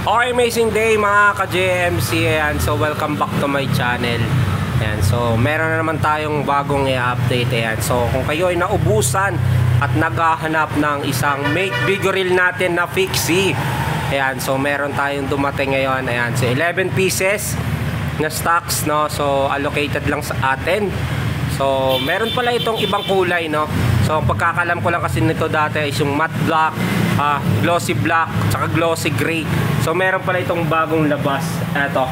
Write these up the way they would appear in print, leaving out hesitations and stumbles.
Okay, amazing day mga ka-JMC. Ayan, so welcome back to my channel. Ayan, so meron na naman tayong bagong i-update. Ayan, so kung kayo ay naubusan at naghahanap ng isang make big reel natin na fixie, ayan, so meron tayong dumating ngayon. Ayan, so 11 pieces na stocks, no? So allocated lang sa atin. So meron pala itong ibang kulay, no? So pagkakalam ko lang kasi nito dati is yung matte black, glossy black, tsaka glossy gray. So meron pala itong bagong labas. Ito,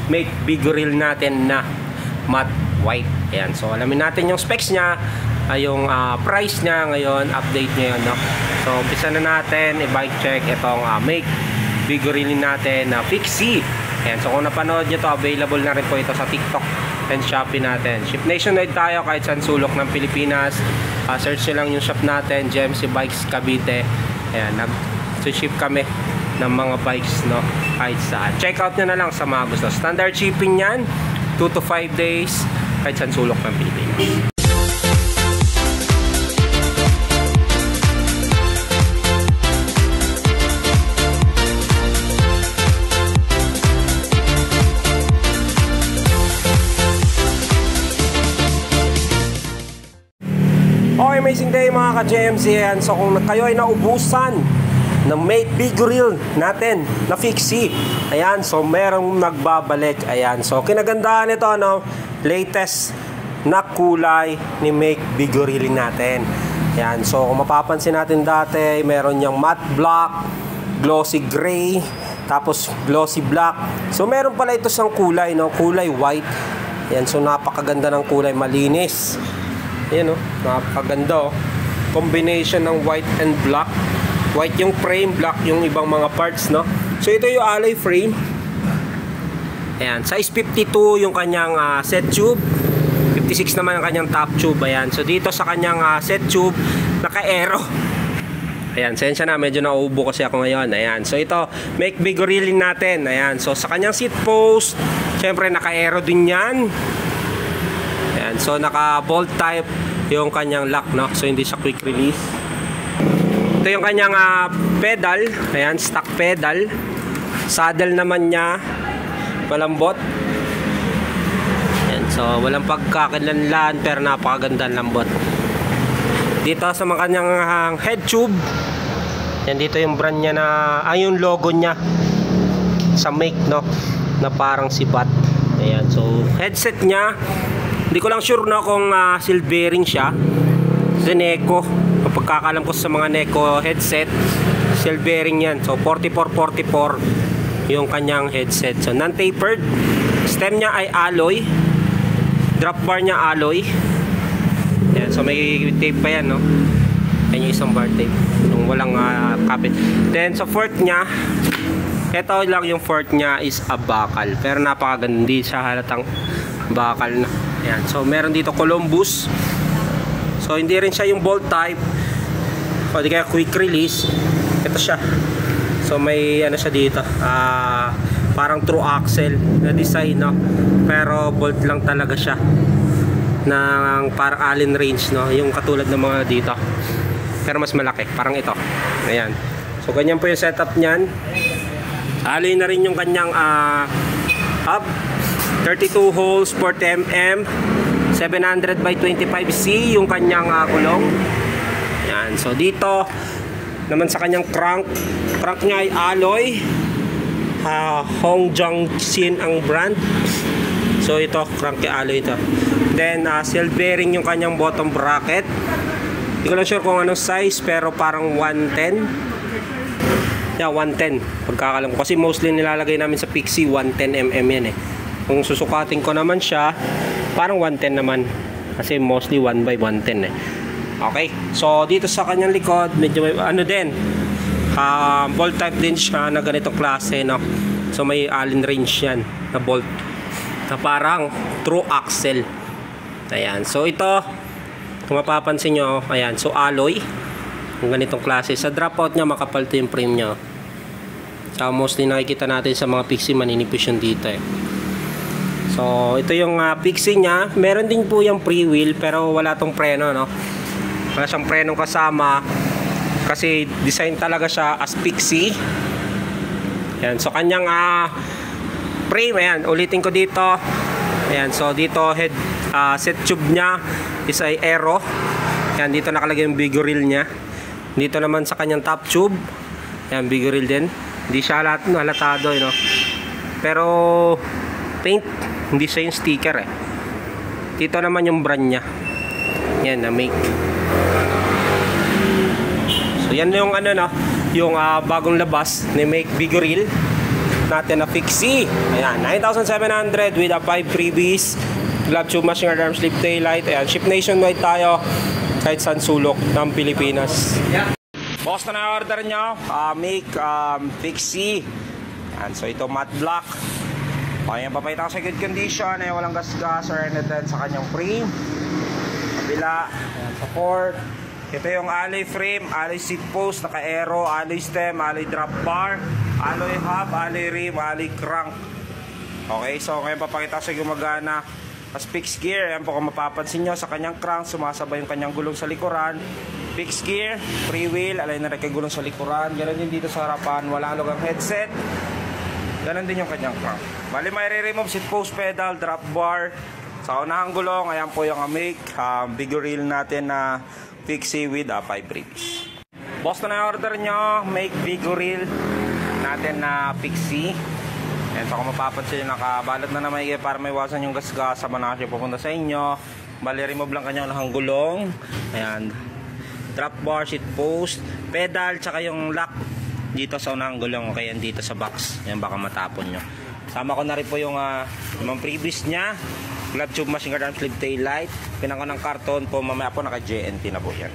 make big reel natin na matte white. Ayan, so alamin natin yung specs nya, yung price nya ngayon, update nya yun, no? So umpisa na natin i-bike check itong make big reel natin na fixie. Ayan, so kung napanood nyo to, available na rin po ito sa TikTok and Shopee natin. Ship nationwide tayo kahit saan sulok ng Pilipinas. Search nyo lang yung shop natin, JMC Bikes Cavite. Ayan, nag-ship kami ng mga bikes, no, kahit saan. Check out nyo na lang sa mga gusto. Standard shipping yan, 2 to 5 days kahit saan sulok ng Pilipinas. Okay, amazing day mga ka-JMC. Ayan, so kung kayo ay naubusan ng make big reel natin na fixie, ayan, so merong nagbabalik. Ayan, so kinagandahan nito, no, latest na kulay ni make big reel natin. Ayan, so kung mapapansin natin dati, meron yung matte black, glossy gray, tapos glossy black. So meron pala ito sang kulay, no, kulay white. Ayan, so napakaganda ng kulay, malinis. Ayan, oh, napakaganda, oh. Combination ng white and black. White yung frame, black yung ibang mga parts, no? So ito yung alloy frame. Ayan, size 52 yung kanyang set tube, 56 naman ang kanyang top tube. Ayan, so dito sa kanyang set tube, naka-aero. Ayan, sensya na, medyo nauubo kasi ako ngayon. Ayan, so ito, make big reeling natin. Ayan, so sa kanyang seat post, syempre naka-aero din yan. Ayan, so naka bolt type yung kanyang lock, no? So hindi siya quick release. Ito yung kanyang pedal. Ayan, stock pedal. Saddle naman niya malambot. Ayan, so walang pagkakilanlan pero napakaganda ang lambot. Dito sa mga kanyang head tube, yan, dito yung brand niya na, yung logo niya sa make, no, na parang sibat. Ayan, so headset niya, hindi ko lang sure, no, kung seal bearing siya. Neko, pagkakalam ko sa mga Neko headset, seal bearing yan. So 4444 yung kanyang headset. So non-tapered. Stem niya ay alloy. Drop bar niya alloy. Yan, so may tape pa yan, no. Yan yung isang bar tape, yung walang kapit. Then sa fork niya, ito lang yung fork niya is a bakal, pero napakaganda, hindi siya halatang bakal na. Yan, so meron dito Columbus. So hindi rin siya yung bolt type o di kaya quick release. Ito siya. So may ano siya dito, parang true axle na design, no? Pero bolt lang talaga siya, ng parang Allen range, no? Yung katulad ng mga dito, pero mas malaki, parang ito. Ayan, so ganyan po yung setup nyan. Alloy na rin yung kanyang hub, 32 holes, 40mm, 700 by 25C yung kanyang kulong. Yan, so dito naman sa kanyang crank niya ay alloy, Hongjiangxin ang brand. So ito, crank alloy ito. Then seal bearing yung kanyang bottom bracket. Hindi ko lang sure kung anong size, pero parang 110. Yeah, 110 pagkakalam ko, kasi mostly nilalagay namin sa Pixie 110mm yan, eh. Kung susukatin ko naman siya, parang 110 naman, kasi mostly 1/110, eh. Okay, so dito sa kanyang likod, medyo may ano din, bolt type din siya na ganitong klase, no? So may Allen range yan na bolt na parang true axle. Ayan, so ito, kung mapapansin nyo, ayan, so alloy yung ganitong klase. Sa dropout nya, makapal to yung frame nya. So mostly nakikita natin sa mga Pixie, maninipis yun dito, eh. So ito yung Pixie nya. Meron din po yung pre-wheel, pero wala tong preno, no? Wala siyang prenong kasama, kasi design talaga siya as Pixie. Yan, so kanyang frame, ayan, ulitin ko dito. Ayan, so dito head set tube niya is ay aero. Ayan, dito nakalagay yung bigoril niya. Dito naman sa kanyang top tube, ayan, bigoril din. Hindi siya halatado, you know. Pero paint, hindi siya yung sticker eh. Dito naman yung brand niya. Yan, na make. So yan yung ano no, yung bagong labas ni Make Bigoril natin na Fixie. Ayan, 9,700 with a 5 freebies. Glove tube, machine guard arm, slip tail light. Ayan, ship nationwide tayo kahit saan sulok ng Pilipinas. Boss na order nyo, Make Fixie. Ayan, so ito matte black. Ayan, papayita ko sa good condition. Ayan, walang gas-gas or anything sa kanyang frame. Kabila, ayan, support. Ito yung alloy frame, alloy seat post, naka-aero, alloy stem, alloy drop bar, alloy hub, alloy rim, alloy crank. Okay, so ngayon papakita ko sa gumagana. As fixed gear, ayan po kung mapapansin nyo sa kanyang crank, sumasabay yung kanyang gulong sa likuran. Fixed gear, free wheel, alay na rin kay gulong sa likuran. Ganon din dito sa harapan, walang lugang headset. Ganon din yung kanyang crank. Bali may re-remove seat post pedal, drop bar. Sa unahang gulong, ayan po yung Make Bigoril natin na Fixie with 5 freebies. Boss na order nyo, Make Bigoril natin na Fixie. Ayan, so kung mapapansin nyo, nakabalot na naman para may iwasan yung gas-gas sa manasyo pupunta sa inyo. Bali remove lang kanyang unahang gulong. Ayan, drop bar, seat post, pedal, tsaka yung lock dito sa unahang gulong, kaya dito sa box. Ayan, baka matapon nyo. Sama ko na rin po yung mga previous nya. Glove tube, machine guard arm, slip tail light. Pinako ng karton po, mamaya po naka JNT na po yan.